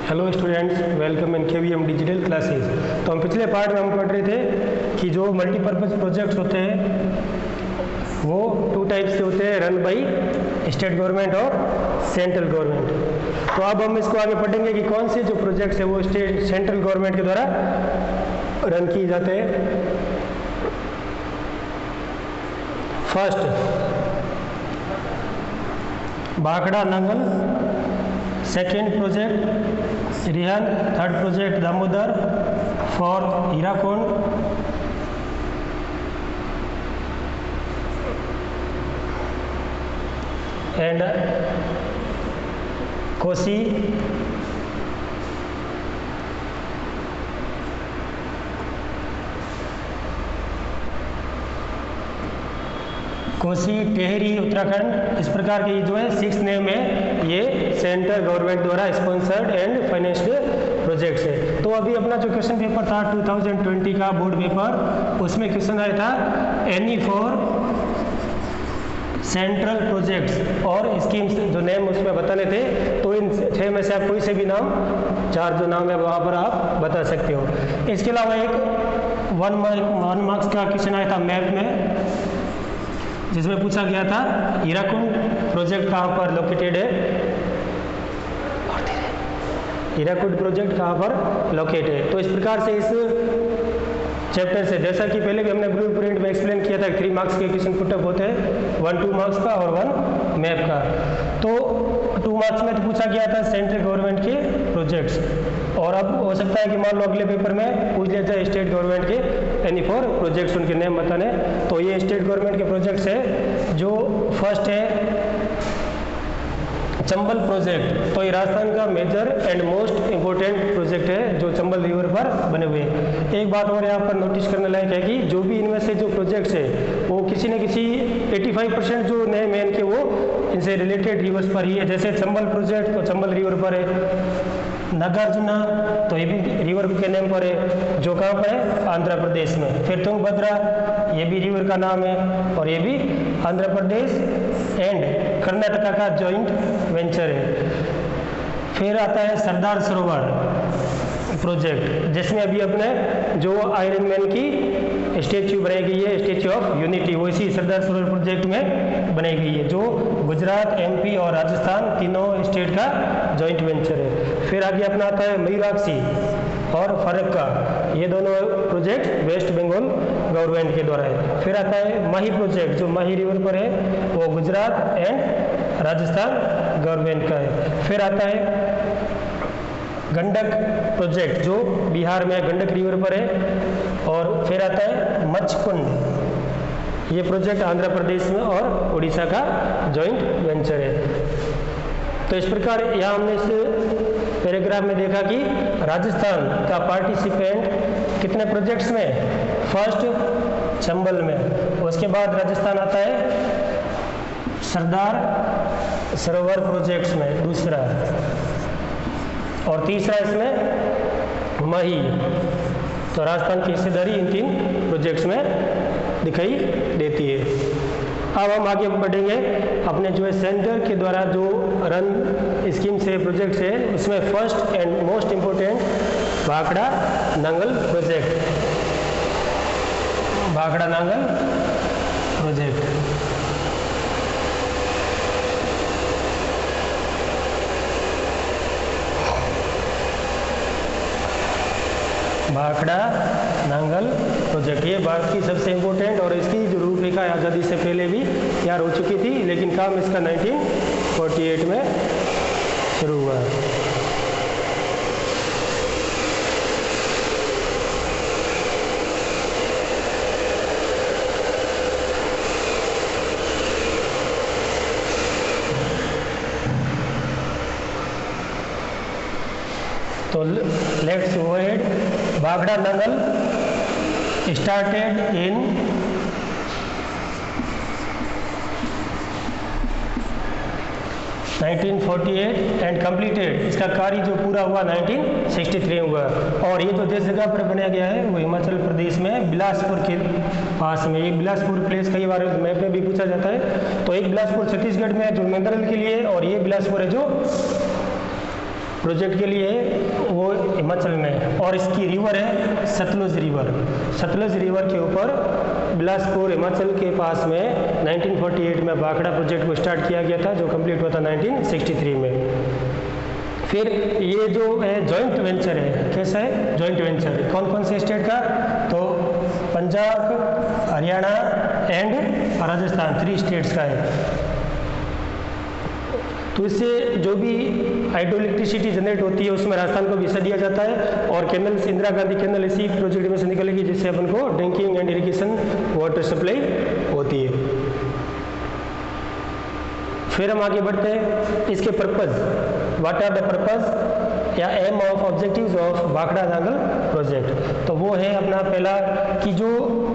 Hello students, welcome in KVM digital classes. तो हम पिछले पार्ट में हम पढ़ रहे थे कि जो मल्टीपर्पज़ प्रोजेक्ट्स होते हैं वो टू टाइप्स के होते हैं, रन बाय स्टेट गवर्नमेंट और सेंट्रल गवर्नमेंट। तो अब हम इसको आगे पढ़ेंगे कि कौन से जो प्रोजेक्ट्स हैं वो सेंट्रल गवर्नमेंट के द्वारा रन किए जाते हैं। First Bhakra Nangal, second project Rihand, third project Damodar, fourth Hirakud, and Kosi, Kosi Tehri Uttarakhand. इस प्रकार के जो है 6 नेम है, ये सेंट्रल गवर्नमेंट द्वारा स्पॉन्सर्ड एंड फाइनेंस्ड प्रोजेक्ट्स है। तो अभी अपना जो क्वेश्चन पेपर था 2020 का बोर्ड पेपर, उसमें क्वेश्चन आया था एनी फॉर सेंट्रल प्रोजेक्ट्स और स्कीम्स जो नेम उसमें बताने थे। तो इन 6 में से आप कोई से भी नाम, 4 जो नाम है वहाँ पर आप बता सकते हो। इसके अलावा एक 1 मार्क्स का क्वेश्चन आया था मैप में, जिसमें पूछा गया था हीराकुंड प्रोजेक्ट कहाँ पर लोकेटेड है, हीराकुंड प्रोजेक्ट कहाँ पर लोकेटेड है। तो इस प्रकार से इस चैप्टर से, जैसा कि पहले भी हमने ब्लू प्रिंट में एक्सप्लेन किया था, 3 मार्क्स के क्वेश्चन पुटअप होते हैं, 1 2 मार्क्स का और 1 मैप का। तो 2 मार्क्स में तो पूछा गया था सेंट्रल गवर्नमेंट के प्रोजेक्ट्स, और अब हो सकता है कि मान लो अगले पेपर में पूछ लिया जाए स्टेट गवर्नमेंट के एनी फॉर प्रोजेक्ट्स, उनके नेम बताने। तो ये स्टेट गवर्नमेंट के प्रोजेक्ट्स है। जो फर्स्ट है चंबल प्रोजेक्ट। तो ये राजस्थान का major and most important project है जो चंबल रिवर पर बने हुए हैं। एक बात और यहाँ पर नोटिस करने लायक है कि जो भी इनमें से जो प्रोजेक्ट्स है वो किसी न किसी 85% जो नए मेन के वो इनसे रिलेटेड रिवर्स पर ही है। जैसे चंबल प्रोजेक्ट तो चंबल रिवर पर है, नागार्जुना तो ये भी रिवर के नेम पर है, जो कहाँ पर है आंध्र प्रदेश में। फिर तुंगभद्रा ये भी रिवर का नाम है और ये भी आंध्र प्रदेश एंड कर्नाटका का जॉइंट वेंचर है। फिर आता है सरदार सरोवर प्रोजेक्ट, जिसमें अभी अपने जो आयरन मैन की स्टेच्यू बनाई गई है, स्टेच्यू ऑफ यूनिटी, वो इसी सरदार सरोवर प्रोजेक्ट में बनाई गई है, जो गुजरात, एमपी और राजस्थान तीनों स्टेट का जॉइंट वेंचर है। फिर आगे अपना आता है मयूराक्षी और फरक्का, ये दोनों प्रोजेक्ट वेस्ट बंगाल गवर्नमेंट के द्वारा है। फिर आता है माही प्रोजेक्ट, जो माही रिवर पर है, वो गुजरात एंड राजस्थान गवर्नमेंट का है। फिर आता है गंडक प्रोजेक्ट, जो बिहार में गंडक रिवर पर है। और फिर आता है मच्छकुंड, ये प्रोजेक्ट आंध्र प्रदेश में और उड़ीसा का जॉइंट वेंचर है। तो इस प्रकार यहाँ हमने इस पैराग्राफ में देखा कि राजस्थान का पार्टिसिपेंट कितने प्रोजेक्ट्स में, फर्स्ट चंबल में, उसके बाद राजस्थान आता है सरदार सरोवर प्रोजेक्ट्स में दूसरा, और तीसरा इसमें माही। तो राजस्थान की हिस्सेदारी इन 3 प्रोजेक्ट्स में दिखाई देती है। अब हम आगे बढ़ेंगे अपने जो है सेंटर के द्वारा जो रन स्कीम से प्रोजेक्ट्स है, उसमें first and most important Bhakra Nangal project, Bhakra Nangal project. Bhakra Nangal project, ये भारत की सबसे इम्पोर्टेंट, और इसकी जो रूपरेखा आज़ादी से पहले भी तैयार हो चुकी थी, लेकिन काम इसका 1948 में शुरू हुआ। तो let's go ahead. Bhakra Nangal started in 1948 and completed, इसका कार्य जो पूरा हुआ 1963 हुआ। और ये जो जिस जगह पर बनाया गया है वो हिमाचल प्रदेश में बिलासपुर के पास में। ये बिलासपुर प्लेस कई बार मैप में भी पूछा जाता है। तो एक बिलासपुर छत्तीसगढ़ में है जो मिनरल के लिए, और ये बिलासपुर है जो प्रोजेक्ट के लिए वो हिमाचल में, और इसकी रिवर है सतलुज रिवर। सतलुज रिवर के ऊपर बिलासपुर हिमाचल के पास में 1948 में भाखड़ा प्रोजेक्ट को स्टार्ट किया गया था, जो कंप्लीट हुआ था 1963 में। फिर ये जो है जॉइंट वेंचर है, कैसा है जॉइंट वेंचर, कौन कौन से स्टेट का, तो पंजाब, हरियाणा एंड राजस्थान, 3 स्टेट्स का है। तो इससे जो भी हाइड्रो इलेक्ट्रिसिटी जनरेट होती है उसमें राजस्थान को भी हिस्सा दिया जाता है, और कैनल्स, इंदिरा गांधी कैनल इसी प्रोजेक्ट में से निकलेगी, जिससे अपन को drinking and irrigation water supply होती है। फिर हम आगे बढ़ते हैं, इसके purpose, what are the purpose या aim of objectives of Bhakra Nangal project. तो वो है अपना पहला कि जो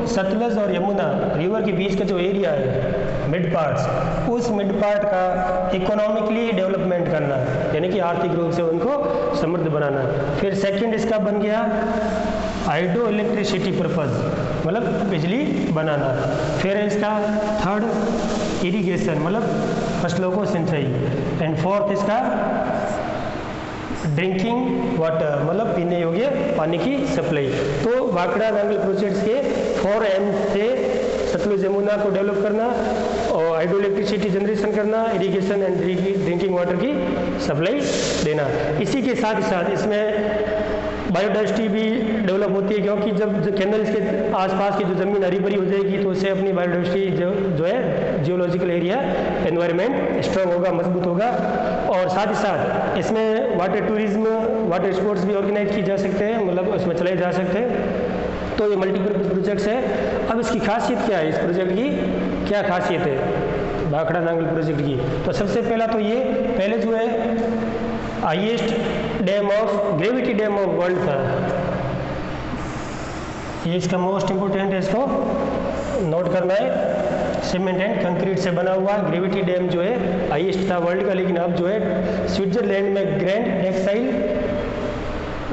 सतलज और यमुना रिवर के बीच का जो एरिया है मिड पार्ट्स, उस मिड पार्ट का इकोनॉमिकली डेवलपमेंट करना, यानी कि आर्थिक रूप से उनको समृद्ध बनाना। फिर सेकंड इसका बन गया हाइड्रो इलेक्ट्रिसिटी पर्पज़, मतलब बिजली बनाना। फिर इसका थर्ड इरिगेशन, मतलब फसलों को सिंचाई। एंड फोर्थ इसका ड्रिंकिंग वाटर, मतलब पीने योग्य पानी की सप्लाई। तो भाखड़ा नांगल प्रोजेक्ट्स के 4 एम थे, सतलुज यमुना को डेवलप करना, और हाइड्रो इलेक्ट्रिसिटी जनरेशन करना, इरिगेशन एंड ड्रिंकिंग वाटर की सप्लाई देना। इसी के साथ ही साथ इसमें बायोडाइवर्सिटी भी डेवलप होती है, क्योंकि जब कैनल्स के आसपास की जो ज़मीन हरी भरी हो जाएगी तो उससे अपनी बायोडाइवर्सिटी जो है जियोलॉजिकल एरिया एनवायरनमेंट स्ट्रॉन्ग होगा, मजबूत होगा। और साथ ही साथ इसमें वाटर टूरिज्म, वाटर स्पोर्ट्स भी ऑर्गेनाइज की जा सकते हैं, मतलब उसमें चलाए जा सकते हैं। तो ये मल्टीपर्पज़ प्रोजेक्ट्स है। अब इसकी खासियत क्या है, इस प्रोजेक्ट की क्या खासियत है भाखड़ा नांगल प्रोजेक्ट की? तो सबसे पहला तो ये पहले जो है highest dam of gravity dam of world था, ये इसका मोस्ट इम्पोर्टेंट है, इसको नोट करना है। सीमेंट एंड कंक्रीट से बना हुआ ग्रेविटी डैम जो है हाईएस्ट था वर्ल्ड का, लेकिन अब जो है स्विट्जरलैंड में ग्रैंड एक्साइल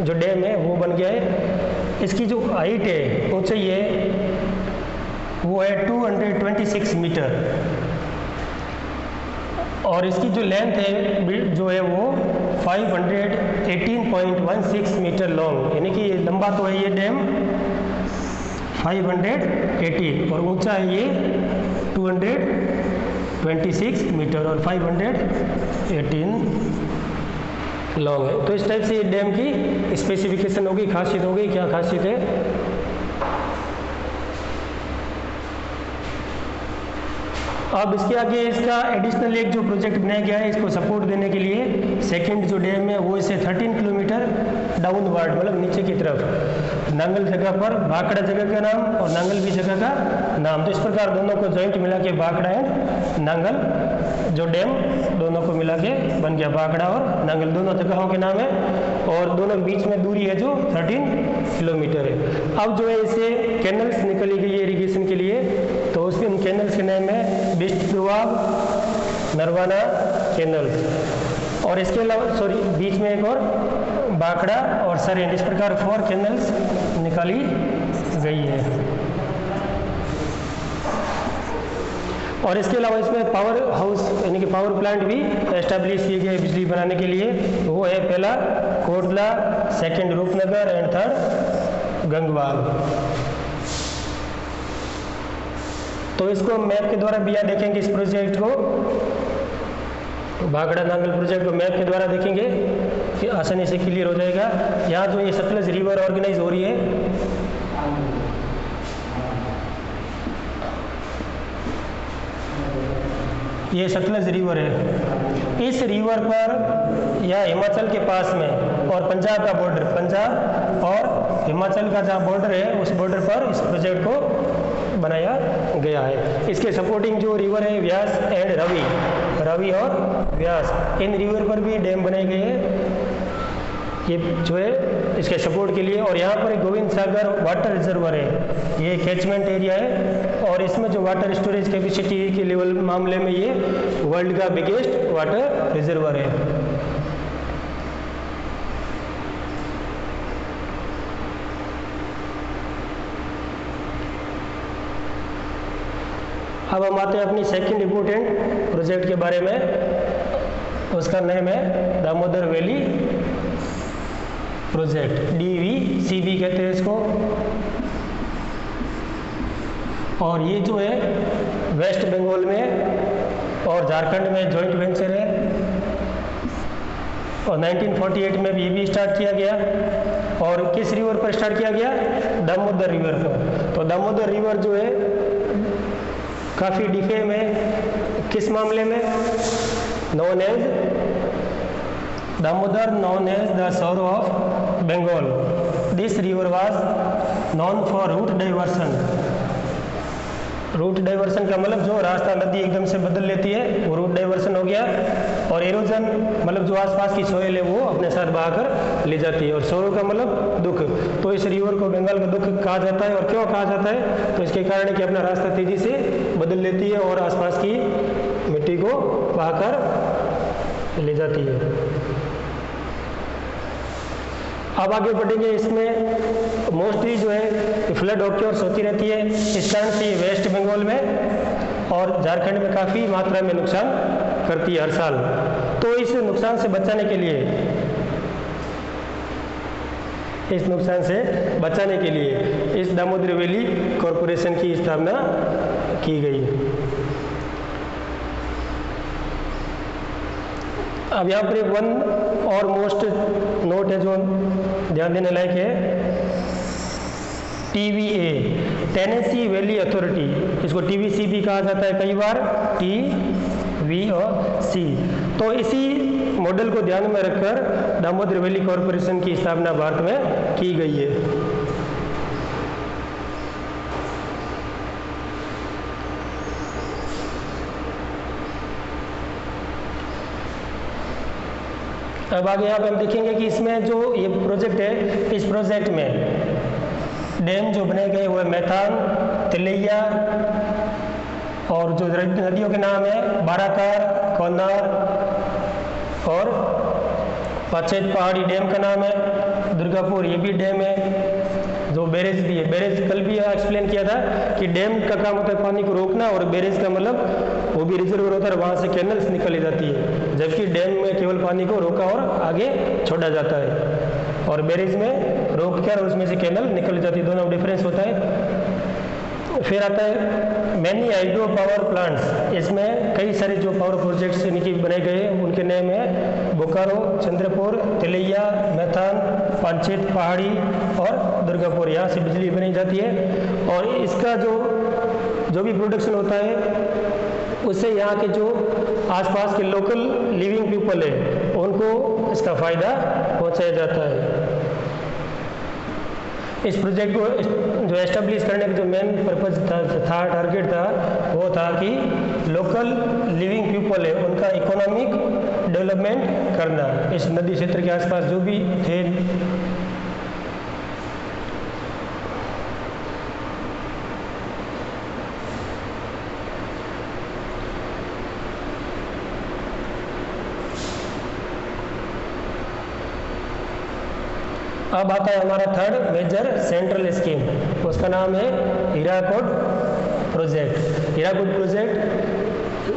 जो डैम है वो बन गया है। इसकी जो हाइट है, ऊंचाई है, वो है 226 मीटर, और इसकी जो लेंथ है जो है वो 518.16 मीटर लॉन्ग, यानी कि ये लंबा तो है ये डैम 518, और ऊंचा है ये 226 मीटर और 518 लॉन्ग है। तो इस टाइप से ये डैम की स्पेसिफिकेशन होगी, खासियत होगी। क्या खासियत है? अब इसके आगे इसका एडिशनल एक जो प्रोजेक्ट बनाया गया है, इसको सपोर्ट देने के लिए सेकंड जो डैम है वो इसे 13 किलोमीटर डाउनवर्ड, मतलब नीचे की तरफ, नांगल जगह पर भाखड़ा जगह का नाम और नांगल भी जगह का नाम। तो इस प्रकार दोनों को जॉइंट मिला के भाखड़ा एंड नांगल जो डैम दोनों को मिला के बन गया, भाखड़ा और नांगल दोनों जगहों के नाम है, और दोनों के बीच में दूरी है जो 13 किलोमीटर है। अब जो है इसे कैनल्स निकली गई है इरीगेशन के लिए, तो उसके उन कैनल्स के नाम है बिस्ट दुआब, नरवाना कैनल्स, और इसके अलावा बीच में एक और भाखड़ा और सरेंड, इस प्रकार 4 कैनल्स निकाली गई है। और इसके अलावा इसमें पावर हाउस यानी कि पावर प्लांट भी एस्टेब्लिश किए गए बिजली बनाने के लिए। वो है पहला Kotla, second Roopnagar and third Gangwal. तो इसको मैप के द्वारा भी यहाँ देखेंगे, इस प्रोजेक्ट को, भाखड़ा नांगल प्रोजेक्ट को मैप के द्वारा देखेंगे कि आसानी से क्लियर हो जाएगा। यहाँ जो ये सतलज रिवर ऑर्गेनाइज हो रही है, ये सतलज रिवर है। इस रिवर पर या हिमाचल के पास में और पंजाब का बॉर्डर, पंजाब और हिमाचल का जहाँ बॉर्डर है उस बॉर्डर पर इस प्रोजेक्ट को बनाया गया है। इसके सपोर्टिंग जो रिवर है व्यास एंड रवि और व्यास, इन रिवर पर भी डैम बनाए गए हैं ये जो है इसके सपोर्ट के लिए। और यहाँ पर एक गोविंद सागर वाटर रिजर्वर है, ये कैचमेंट एरिया है, और इसमें जो वाटर स्टोरेज कैपेसिटी के लेवल मामले में ये वर्ल्ड का बिगेस्ट वाटर रिजर्वर है। अब हम आते हैं अपनी सेकंड इम्पोर्टेंट प्रोजेक्ट के बारे में, उसका नेम है दामोदर वैली प्रोजेक्ट, DVCB कहते हैं इसको। और ये जो है वेस्ट बंगाल में और झारखंड में जॉइंट वेंचर है, और 1948 में भी स्टार्ट किया गया। और किस रिवर पर स्टार्ट किया गया? दामोदर रिवर पर। तो दामोदर रिवर जो है काफ़ी डिफेम है, किस मामले में? Known as Damodar, known as the sorrow of Bengal. This river was known for route diversion. Route diversion का मतलब जो रास्ता नदी एकदम से बदल लेती है वो रूट डाइवर्सन हो गया। और एरोजन मतलब जो आसपास की सोयल है वो अपने साथ बहाकर ले जाती है। और सौरो का मतलब दुख। तो इस रिवर को बंगाल का दुख कहा जाता है। और क्यों कहा जाता है? तो इसके कारण है कि अपना रास्ता तेजी से बदल लेती है और आसपास की मिट्टी को बहाकर ले जाती है। अब आगे बढ़ेंगे। इसमें मोस्टली जो है फ्लड ऑक्योर्स होती रहती है। इस कारण से ये वेस्ट बंगाल में और झारखंड में काफ़ी मात्रा में नुकसान करती है हर साल। तो इस नुकसान से बचाने के लिए इस दामोदर वैली कॉरपोरेशन की स्थापना की गई। अब यहाँ पर एक वन और मोस्ट नोट है जो ध्यान देने लायक है, TVA, टेनेसी वैली अथॉरिटी। इसको TVCB कहा जाता है कई बार, TVC। तो इसी मॉडल को ध्यान में रखकर दामोदर वैली कॉरपोरेशन की स्थापना भारत में की गई है। अब आगे यहाँ पे हम देखेंगे कि इसमें जो ये प्रोजेक्ट है, इस प्रोजेक्ट में डैम जो बने गए वो है मैथान, तिलैया, और जो नदियों के नाम है बाराकार, कोनार और पाचेत पहाड़ी डैम का नाम है, दुर्गापुर ये भी डैम है। जो बैरेज भी है, बैरेज कल भी एक्सप्लेन किया था कि डैम का काम होता है पानी को रोकना, और बैरेज का मतलब वो भी रिजर्वर होता है, वहाँ से कैनल्स निकली जाती है। जबकि डैम में केवल पानी को रोका और आगे छोड़ा जाता है, और बैरेज में रोक कर उसमें से कैनल निकल जाती है, दोनों डिफरेंस होता है। फिर आता है मैनी हाइड्रो पावर प्लांट्स। इसमें कई सारे जो पावर प्रोजेक्ट्स इनकी बने गए उनके नेम है बोकारो, चंद्रपुर, तिलैया, मैथान, पांचेत पहाड़ी और दुर्गापुर। यहाँ से बिजली बनी जाती है, और इसका जो भी प्रोडक्शन होता है उससे यहाँ के जो आसपास के लोकल लिविंग पीपल है उनको इसका फ़ायदा पहुँचाया जाता है। इस प्रोजेक्ट को जो एस्टेब्लिश करने का जो मेन पर्पज था टारगेट था, वो था कि लोकल लिविंग पीपल है उनका इकोनॉमिक डेवलपमेंट करना। इस नदी क्षेत्र के आसपास जो भी थे अब आता है हमारा थर्ड मेजर सेंट्रल स्कीम, उसका नाम है Hirakud project. Hirakud project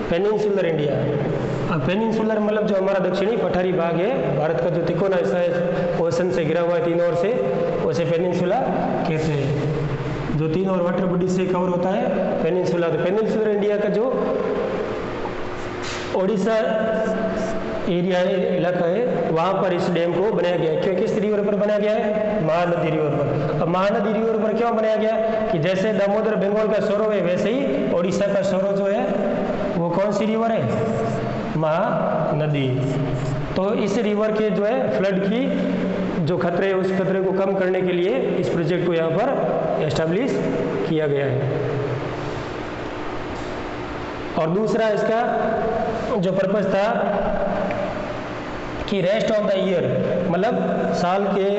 peninsular India. अब पेनिनसुलर मतलब जो हमारा दक्षिणी पठारी भाग है भारत का, जो तिकोना हिस्सा है ओशन से घिरा हुआ है तीनों ओर से, उसे पेनिनसुला कहते हैं। जो तीन और वाटर बॉडी से कवर होता है पेनिनसुला। तो पेनिनसुलर इंडिया का जो उड़ीसा एरिया इलाका है वहाँ पर इस डैम को बनाया गया है। क्यों, किस रिवर पर बनाया गया है? महानदी रिवर पर। अब महानदी रिवर पर क्यों बनाया गया कि जैसे दामोदर बंगाल का सौरो है वैसे ही उड़ीसा का सौरो जो है वो कौन सी रिवर है? महानदी। तो इस रिवर के जो है फ्लड की जो खतरे है उस खतरे को कम करने के लिए इस प्रोजेक्ट को यहाँ पर एस्टेब्लिश किया गया है। और दूसरा इसका जो पर्पस था कि रेस्ट ऑफ द ईयर मतलब साल के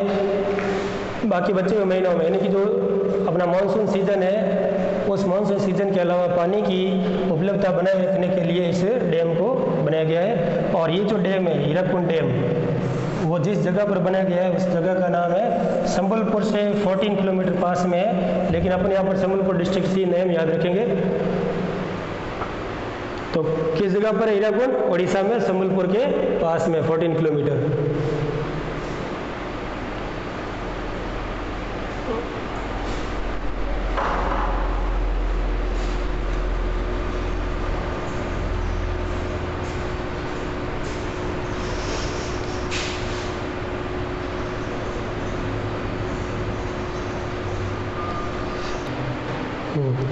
बाकी बचे हुए महीनों में, यानी कि जो अपना मानसून सीजन है उस मानसून सीजन के अलावा पानी की उपलब्धता बनाए रखने के लिए इस डैम को बनाया गया है। और ये जो डैम है हीराकुंड डैम, वो जिस जगह पर बनाया गया है उस जगह का नाम है संबलपुर से 14 किलोमीटर पास में है, लेकिन अपने यहाँ पर संबलपुर डिस्ट्रिक्ट से नेम याद रखेंगे। तो किस जगह पर है हीराकुंड? उड़ीसा में संबलपुर के पास में 14 किलोमीटर।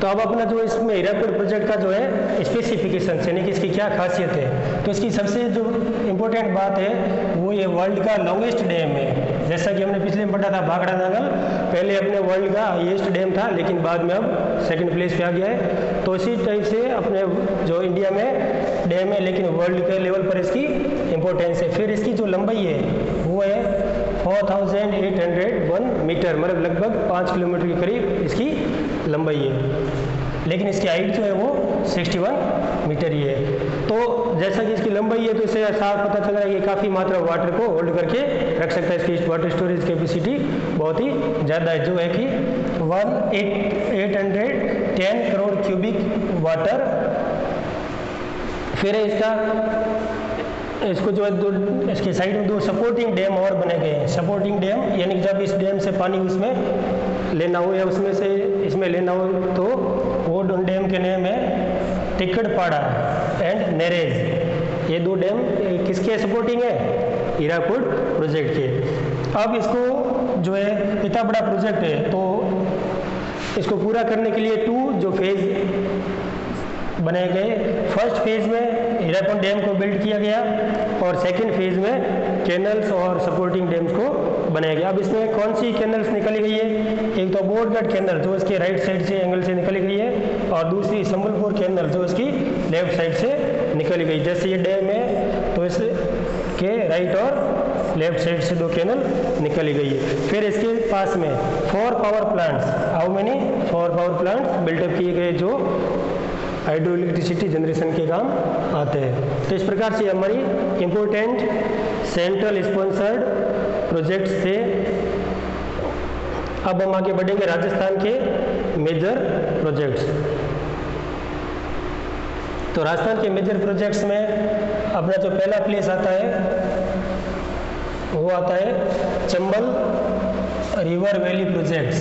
तो अब अपना जो इसमें हीराकुंड प्रोजेक्ट का जो है स्पेसिफिकेशन यानी कि इसकी क्या खासियत है, तो इसकी सबसे जो इम्पोर्टेंट बात है वो ये वर्ल्ड का लॉन्गेस्ट डैम है। जैसा कि हमने पिछले में पढ़ा था भाखड़ा नांगल पहले अपने वर्ल्ड का हाईएस्ट डैम था, लेकिन बाद में अब सेकंड प्लेस पे आ गया है। तो इसी टाइप से अपने जो इंडिया में डैम है लेकिन वर्ल्ड के लेवल पर इसकी इम्पोर्टेंस है। फिर इसकी जो लंबाई है वो है 4801 मीटर, मतलब लगभग 5 किलोमीटर के करीब इसकी लंबाई है, लेकिन इसकी हाइट जो है वो 61 मीटर ही है। तो जैसा कि इसकी लंबाई है तो इससे साफ पता चल रहा है कि काफ़ी मात्रा वाटर को होल्ड करके रख सकता है। इसकी वाटर स्टोरेज कैपेसिटी बहुत ही ज़्यादा है, जो है कि 810 करोड़ क्यूबिक वाटर। फिर इसको जो है इसके साइड में 2 सपोर्टिंग डैम और बने गए हैं। सपोर्टिंग डैम यानी कि जब इस डैम से पानी उसमें लेना हो या उसमें से इसमें लेना हो तो वो डैम के नेम है टिकड़पाड़ा एंड नेरेज। ये 2 डैम किसके सपोर्टिंग है? हीराकुंड प्रोजेक्ट के। अब इसको जो है इतना बड़ा प्रोजेक्ट है तो इसको पूरा करने के लिए 2 जो फेज बनाए गए। फर्स्ट फेज में हीराकुंड डैम को बिल्ड किया गया और सेकंड फेज में कैनल्स और सपोर्टिंग डैम्स को बनाया गया। अब इसमें कौन सी कैनल्स निकाली गई है? एक तो बोरगढ़ कैनल जो इसके राइट साइड से एंगल से निकाली गई है और दूसरी संबलपुर कैनल जो इसकी लेफ्ट साइड से निकाली गई। जैसे ये डैम है तो इसके राइट और लेफ्ट साइड से 2 कैनल निकाली गई है। फिर इसके पास में 4 power plants, how many 4 power plants built up किए गए जो हाइड्रो इलेक्ट्रिसिटी जनरेशन के काम आते हैं। तो इस प्रकार से हमारी इम्पोर्टेंट सेंट्रल स्पॉन्सर्ड प्रोजेक्ट्स थे। अब हम आगे बढ़ेंगे राजस्थान के मेजर प्रोजेक्ट्स। तो राजस्थान के मेजर प्रोजेक्ट्स में अपना जो पहला प्लेस आता है वो आता है चंबल रिवर वैली प्रोजेक्ट्स।